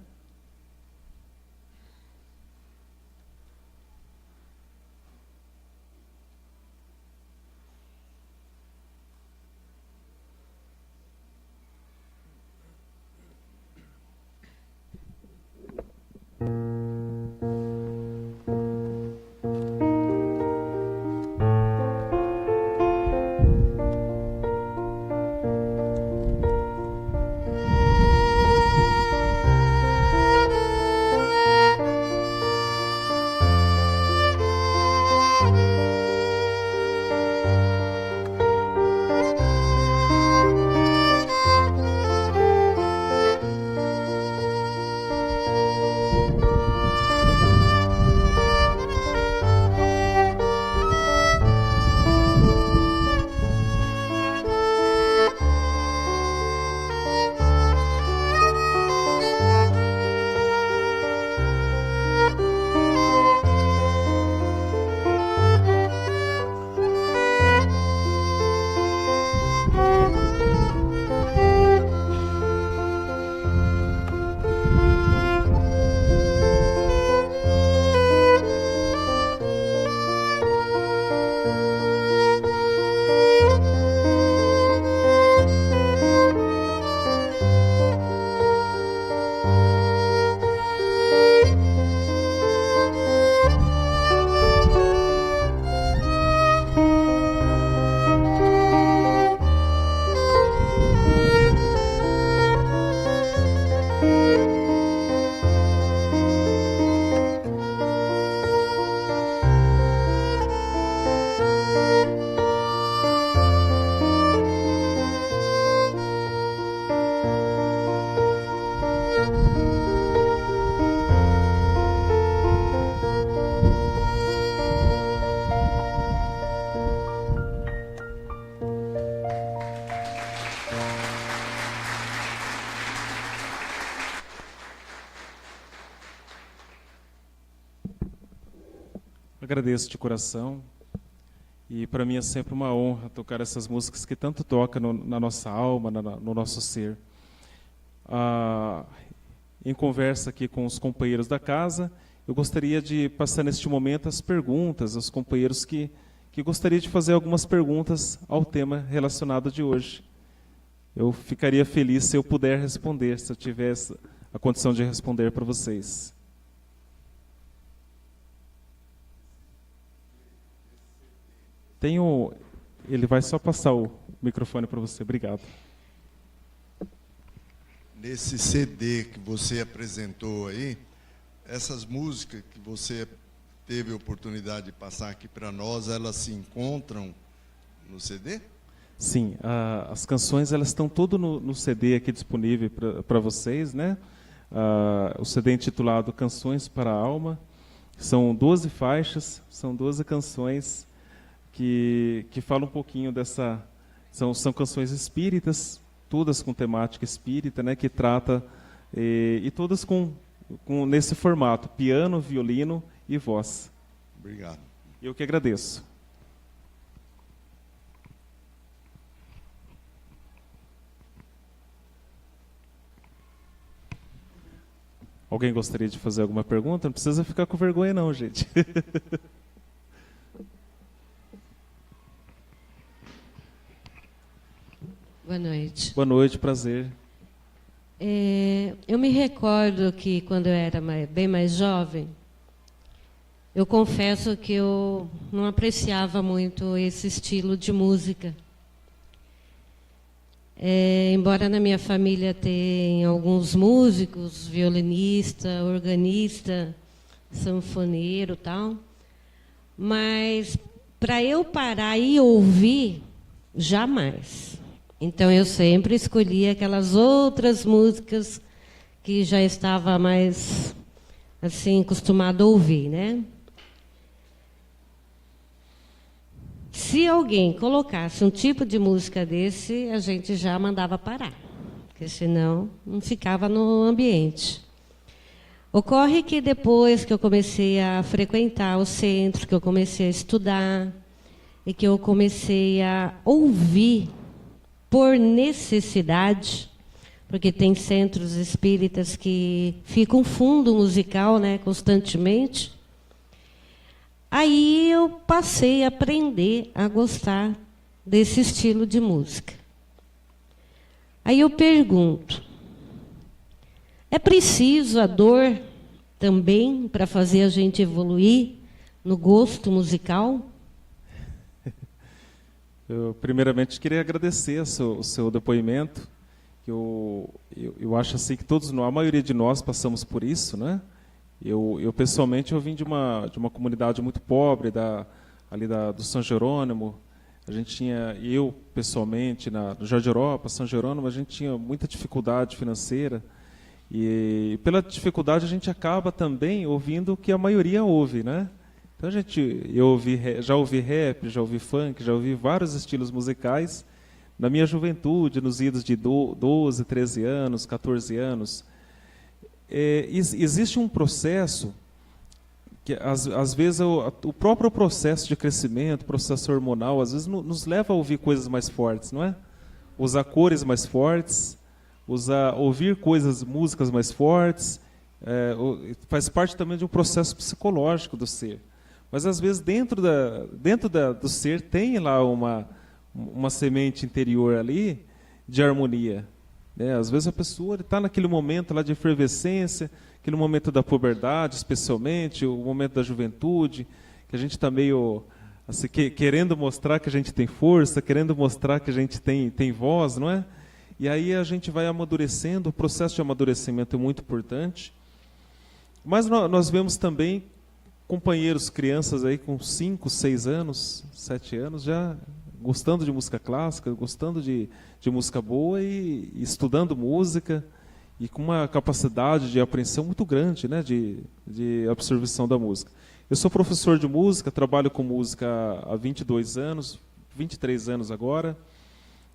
Agradeço de coração. E para mim é sempre uma honra tocar essas músicas que tanto tocam na nossa alma, no nosso ser. Em conversa aqui com os companheiros da casa, eu gostaria de passar neste momento as perguntas aos companheiros que gostaria de fazer algumas perguntas ao tema relacionado de hoje. Eu ficaria feliz se eu puder responder, se eu tivesse a condição de responder para vocês. Ele vai só passar o microfone para você. Obrigado. Nesse CD que você apresentou aí, essas músicas que você teve a oportunidade de passar aqui para nós, elas se encontram no CD? Sim, as canções elas estão todas no CD aqui disponível para vocês, né? O CD é intitulado Canções para a Alma. São 12 faixas, são 12 canções que falam um pouquinho dessa... São canções espíritas, todas com temática espírita, né? Que trata... E todas nesse formato, piano, violino e voz. Obrigado. Eu que agradeço. Alguém gostaria de fazer alguma pergunta? Não precisa ficar com vergonha não, gente. Boa noite. Boa noite, prazer. Eu me recordo que quando eu era bem mais jovem, eu confesso que eu não apreciava muito esse estilo de música. Embora na minha família tenha alguns músicos, violinista, organista, sanfoneiro, tal, mas para eu parar e ouvir, jamais. Então eu sempre escolhia aquelas outras músicas que já estava mais assim acostumado a ouvir, né? Se alguém colocasse um tipo de música desse, a gente já mandava parar, porque senão não ficava no ambiente. Ocorre que depois que eu comecei a frequentar o centro, que eu comecei a estudar, e que eu comecei a ouvir por necessidade, porque tem centros espíritas que ficam fundo musical, né, constantemente. Aí eu passei a aprender a gostar desse estilo de música. Aí eu pergunto, é preciso a dor também para fazer a gente evoluir no gosto musical? Eu, primeiramente, queria agradecer o seu depoimento. Eu acho assim que a maioria de nós passamos por isso, né? Eu pessoalmente, eu vim de uma comunidade muito pobre, do São Jerônimo. A gente tinha, eu pessoalmente, no Jardim Europa, São Jerônimo, a gente tinha muita dificuldade financeira. E pela dificuldade a gente acaba também ouvindo o que a maioria ouve, né? Então já ouvi rap, já ouvi funk, já ouvi vários estilos musicais na minha juventude, nos idos de 12, 13 anos, 14 anos. Existe um processo que, às vezes, o próprio processo de crescimento, processo hormonal, às vezes nos leva a ouvir coisas mais fortes, não é? Usar cores mais fortes, ouvir músicas mais fortes, faz parte também de um processo psicológico do ser. Mas, às vezes, dentro do ser tem lá uma semente interior ali de harmonia. Às vezes a pessoa está naquele momento lá de efervescência, aquele momento da puberdade, especialmente, o momento da juventude, que a gente está meio assim, querendo mostrar que a gente tem força, querendo mostrar que a gente tem voz, não é? E aí a gente vai amadurecendo, o processo de amadurecimento é muito importante. Mas nós vemos também companheiros, crianças aí com 5, 6 anos, 7 anos, já gostando de música clássica, gostando de música boa e estudando música e com uma capacidade de apreensão muito grande, né, de absorção da música. Eu sou professor de música, trabalho com música há 22 anos, 23 anos agora,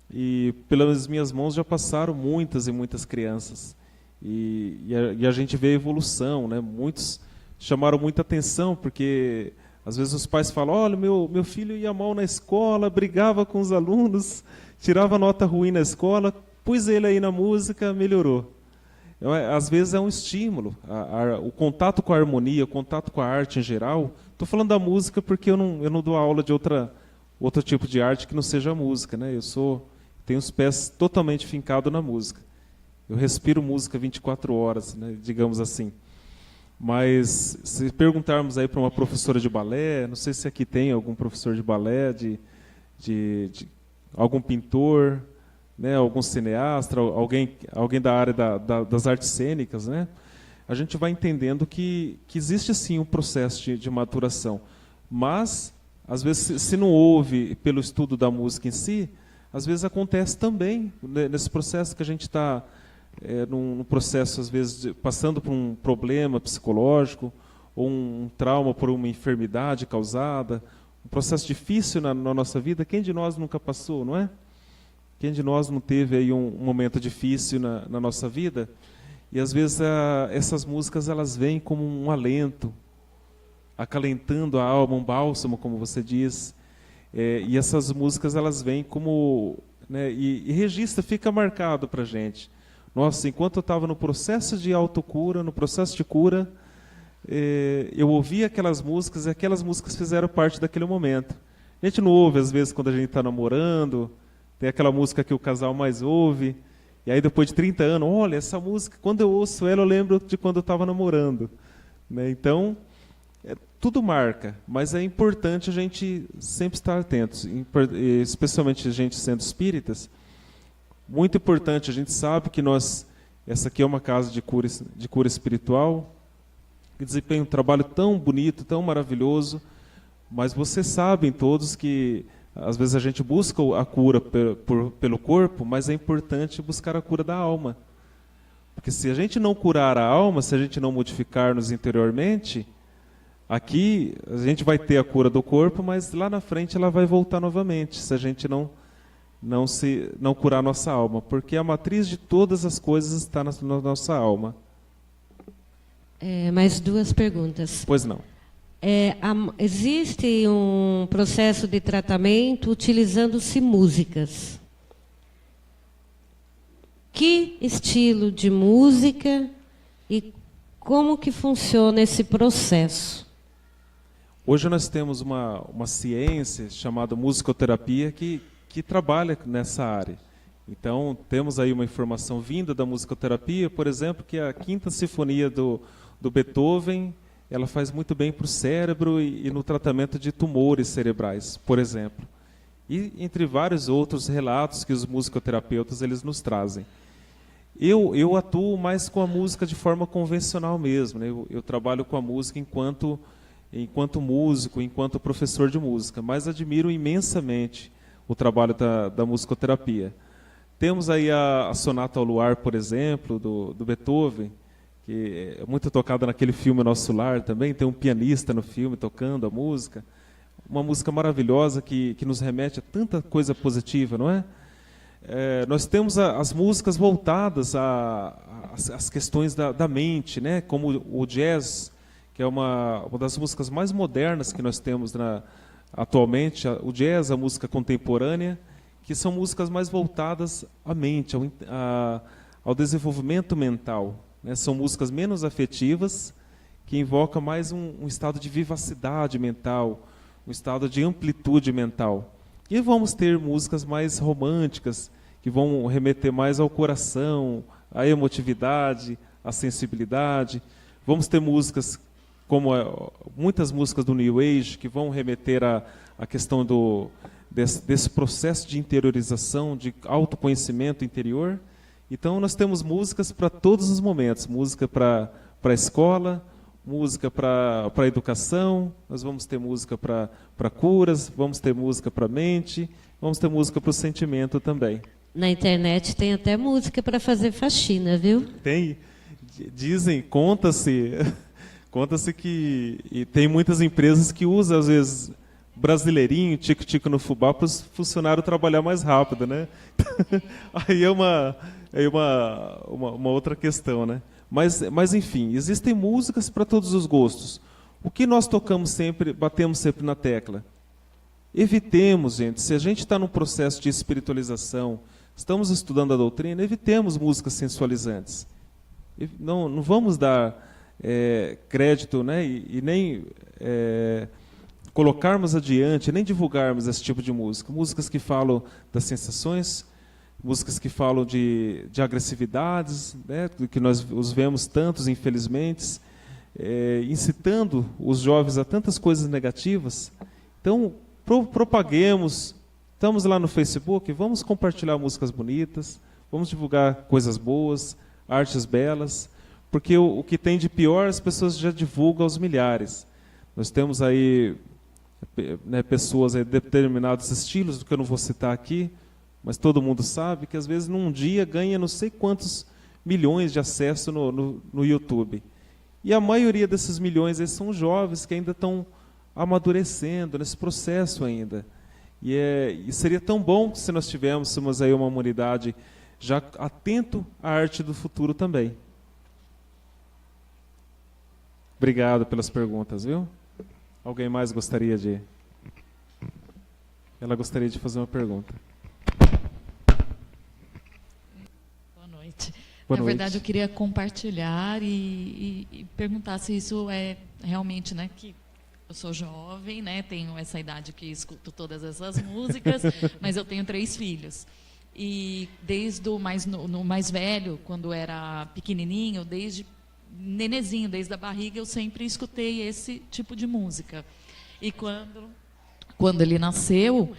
e pelas minhas mãos já passaram muitas e muitas crianças. E a gente vê a evolução, né? Muitos chamaram muita atenção, porque Às vezes os pais falam, olha, meu filho ia mal na escola, brigava com os alunos, tirava nota ruim na escola, pus ele aí na música, melhorou. Às vezes é um estímulo, o contato com a harmonia, o contato com a arte em geral. Estou falando da música porque eu não dou aula de outro tipo de arte que não seja a música, né? Tenho os pés totalmente fincados na música. Eu respiro música 24 horas, né, digamos assim. Mas se perguntarmos aí para uma professora de balé, não sei se aqui tem algum professor de balé, de algum pintor, né, algum cineasta, alguém da área das artes cênicas, né, a gente vai entendendo que existe sim um processo de maturação. Mas, às vezes, se não houve pelo estudo da música em si, às vezes acontece também, né, nesse processo que a gente está num processo, às vezes, passando por um problema psicológico, ou um trauma por uma enfermidade causada, um processo difícil na nossa vida. Quem de nós nunca passou, não é? Quem de nós não teve aí um momento difícil na nossa vida? E às vezes essas músicas elas vêm como um alento, acalentando a alma, um bálsamo, como você diz. E essas músicas elas vêm como, né, e registra, fica marcado para a gente. Nossa, enquanto eu estava no processo de autocura, no processo de cura, eu ouvia aquelas músicas e aquelas músicas fizeram parte daquele momento. A gente não ouve, às vezes, quando a gente está namorando, tem aquela música que o casal mais ouve, e aí depois de 30 anos, olha, essa música, quando eu ouço ela, eu lembro de quando eu estava namorando. Né? Então, tudo marca, mas é importante a gente sempre estar atentos, especialmente a gente sendo espíritas. Muito importante, a gente sabe que essa aqui é uma casa de cura espiritual, que desempenha um trabalho tão bonito, tão maravilhoso, mas vocês sabem todos que às vezes a gente busca a cura pelo corpo, mas é importante buscar a cura da alma. Porque se a gente não curar a alma, se a gente não modificar-nos interiormente, aqui a gente vai ter a cura do corpo, mas lá na frente ela vai voltar novamente, se a gente não curar a nossa alma. Porque a matriz de todas as coisas está na nossa alma. Mais duas perguntas. Pois não. Existe um processo de tratamento utilizando-se músicas. Que estilo de música e como que funciona esse processo? Hoje nós temos uma ciência chamada musicoterapia que trabalha nessa área. Então, temos aí uma informação vinda da musicoterapia, por exemplo, que a Quinta Sinfonia do Beethoven, ela faz muito bem para o cérebro e no tratamento de tumores cerebrais, por exemplo. E entre vários outros relatos que os musicoterapeutas eles nos trazem. Eu atuo mais com a música de forma convencional mesmo, né? Eu trabalho com a música enquanto músico, enquanto professor de música, mas admiro imensamente o trabalho da musicoterapia. Temos aí a Sonata ao Luar, por exemplo, do Beethoven, que é muito tocada naquele filme Nosso Lar também, tem um pianista no filme tocando a música, uma música maravilhosa que nos remete a tanta coisa positiva, não é? Nós temos as músicas voltadas às questões da mente, né? Como o jazz, que é uma das músicas mais modernas que nós temos atualmente, o jazz, a música contemporânea, que são músicas mais voltadas à mente, ao desenvolvimento mental. Né? São músicas menos afetivas, que invocam mais um estado de vivacidade mental, um estado de amplitude mental. E vamos ter músicas mais românticas, que vão remeter mais ao coração, à emotividade, à sensibilidade. Vamos ter músicas como muitas músicas do New Age, que vão remeter à questão desse processo de interiorização, de autoconhecimento interior. Então, nós temos músicas para todos os momentos. Música para a escola, música para a educação, nós vamos ter música para curas, vamos ter música para a mente, vamos ter música para o sentimento também. Na internet tem até música para fazer faxina, viu? Tem. Dizem, conta-se que tem muitas empresas que usam, às vezes, brasileirinho, tico-tico no fubá, para os funcionários trabalhar mais rápido, né? Aí é uma outra questão, né? Mas, enfim, existem músicas para todos os gostos. O que nós tocamos sempre, batemos sempre na tecla? Evitemos, gente, se a gente está num processo de espiritualização, estamos estudando a doutrina, evitemos músicas sensualizantes. Não vamos dar crédito, né, e nem colocarmos adiante, nem divulgarmos esse tipo de música. Músicas que falam das sensações, músicas que falam de agressividades, né, que nós os vemos tantos, infelizmente, incitando os jovens a tantas coisas negativas. Então, propaguemos, estamos lá no Facebook, vamos compartilhar músicas bonitas, vamos divulgar coisas boas, artes belas, porque o que tem de pior as pessoas já divulgam aos milhares. Nós temos aí, né, pessoas aí de determinados estilos, que eu não vou citar aqui, mas todo mundo sabe que às vezes num dia ganha não sei quantos milhões de acesso no YouTube. E a maioria desses milhões aí são jovens que ainda estão amadurecendo nesse processo ainda. E seria tão bom se nós tivéssemos aí uma humanidade já atento à arte do futuro também. Obrigado pelas perguntas, viu? Alguém mais gostaria de... Ela gostaria de fazer uma pergunta. Boa noite. Boa Na noite. verdade, eu queria compartilhar e perguntar se isso é realmente, né, que eu sou jovem, né, tenho essa idade que escuto todas essas músicas, mas eu tenho 3 filhos. E desde o mais velho, quando era pequenininho, desde nenezinho, desde a barriga, eu sempre escutei esse tipo de música. E quando ele nasceu,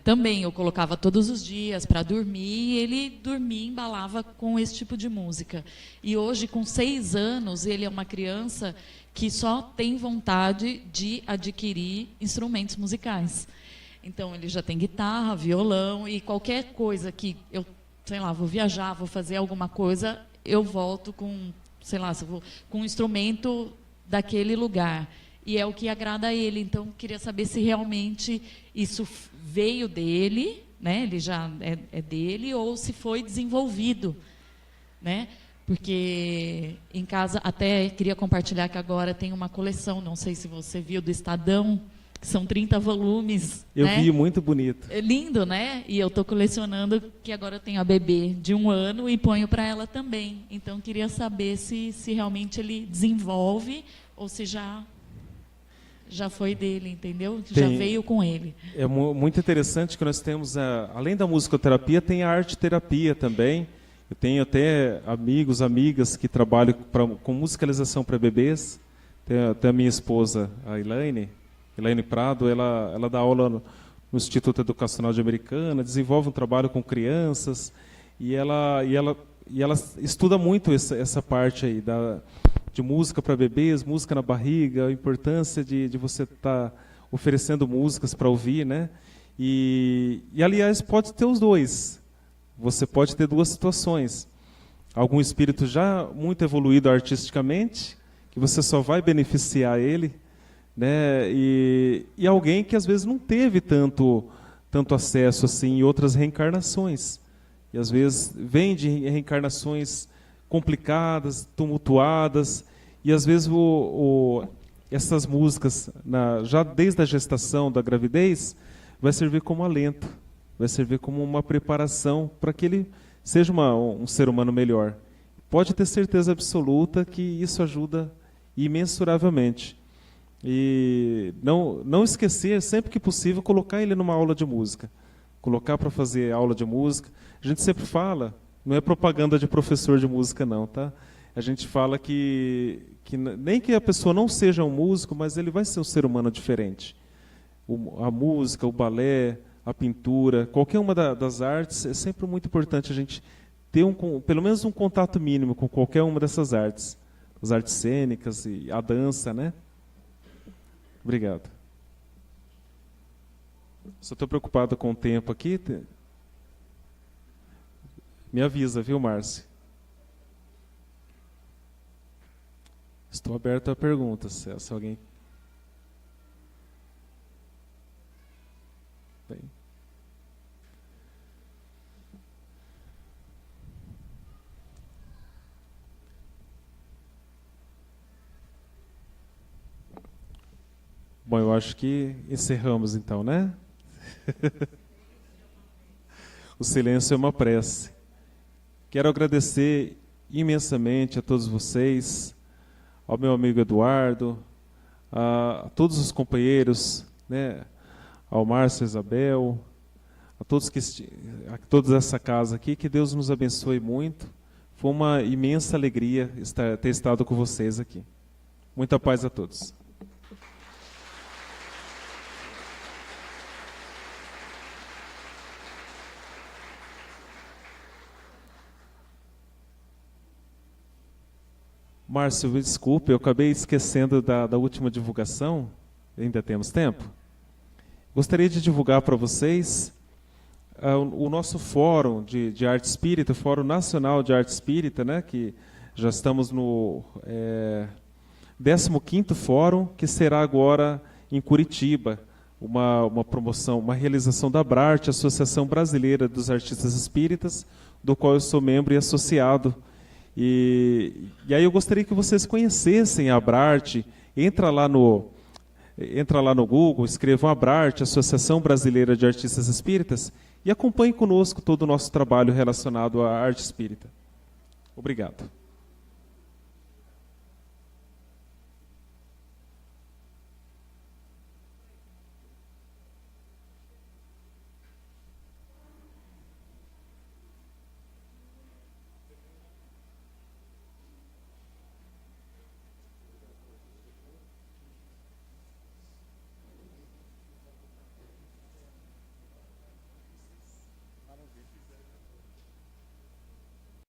também eu colocava todos os dias para dormir, e ele dormia, embalava com esse tipo de música. E hoje, com 6 anos, ele é uma criança que só tem vontade de adquirir instrumentos musicais. Então, ele já tem guitarra, violão, e qualquer coisa que eu, sei lá, vou viajar, vou fazer alguma coisa, eu volto com, sei lá, com um instrumento daquele lugar. E é o que agrada a ele. Então, queria saber se realmente isso veio dele, né? Ele já é dele, ou se foi desenvolvido, né? Porque em casa, até queria compartilhar que agora tem uma coleção, não sei se você viu, do Estadão, que são 30 volumes. Eu né? vi, muito bonito. É lindo, né? E eu estou colecionando, que agora eu tenho a bebê de 1 ano e ponho para ela também. Então, queria saber se realmente ele desenvolve ou se já foi dele, entendeu? Já veio com ele. É muito interessante que nós temos, além da musicoterapia, tem a arte-terapia também. Eu tenho até amigos, amigas que trabalham com musicalização para bebês. Tem a minha esposa, a Elaine Prado, ela dá aula no Instituto Educacional de Americana, desenvolve um trabalho com crianças, e ela estuda muito essa parte aí de música para bebês, música na barriga, a importância de você estar oferecendo músicas para ouvir, né? E, aliás, pode ter os dois. Você pode ter 2 situações. Algum espírito já muito evoluído artisticamente, que você só vai beneficiar ele, né? E alguém que às vezes não teve tanto acesso assim em outras reencarnações. E às vezes vem de reencarnações complicadas, tumultuadas, e às vezes essas músicas, já desde a gestação, da gravidez, vai servir como alento, vai servir como uma preparação para que ele seja um ser humano melhor. Pode ter certeza absoluta que isso ajuda imensuravelmente. E não esquecer, sempre que possível, colocar ele numa aula de música. Colocar para fazer aula de música. A gente sempre fala, não é propaganda de professor de música não, tá? A gente fala que nem que a pessoa não seja um músico, mas ele vai ser um ser humano diferente. A música, o balé, a pintura, qualquer uma das artes, é sempre muito importante a gente ter pelo menos um contato mínimo com qualquer uma dessas artes. As artes cênicas e a dança, né? Obrigado. Só estou preocupado com o tempo aqui. Me avisa, viu, Márcio? Estou aberto a perguntas, se alguém... Bem. Bom, eu acho que encerramos então, né? O silêncio é uma prece. Quero agradecer imensamente a todos vocês, ao meu amigo Eduardo, a todos os companheiros, né, ao Márcio, Isabel, a todos toda essa casa aqui, que Deus nos abençoe muito. Foi uma imensa alegria ter estado com vocês aqui. Muita paz a todos. Márcio, desculpe, eu acabei esquecendo da última divulgação. Ainda temos tempo? Gostaria de divulgar para vocês o nosso Fórum de Arte Espírita, o Fórum Nacional de Arte Espírita, né, que já estamos no 15º Fórum, que será agora em Curitiba, uma promoção, uma realização da ABRARTE, Associação Brasileira dos Artistas Espíritas, do qual eu sou membro e associado. E aí eu gostaria que vocês conhecessem a ABRARTE. Entra lá no Google, escrevam ABRARTE, Associação Brasileira de Artistas Espíritas, e acompanhe conosco todo o nosso trabalho relacionado à arte espírita. Obrigado.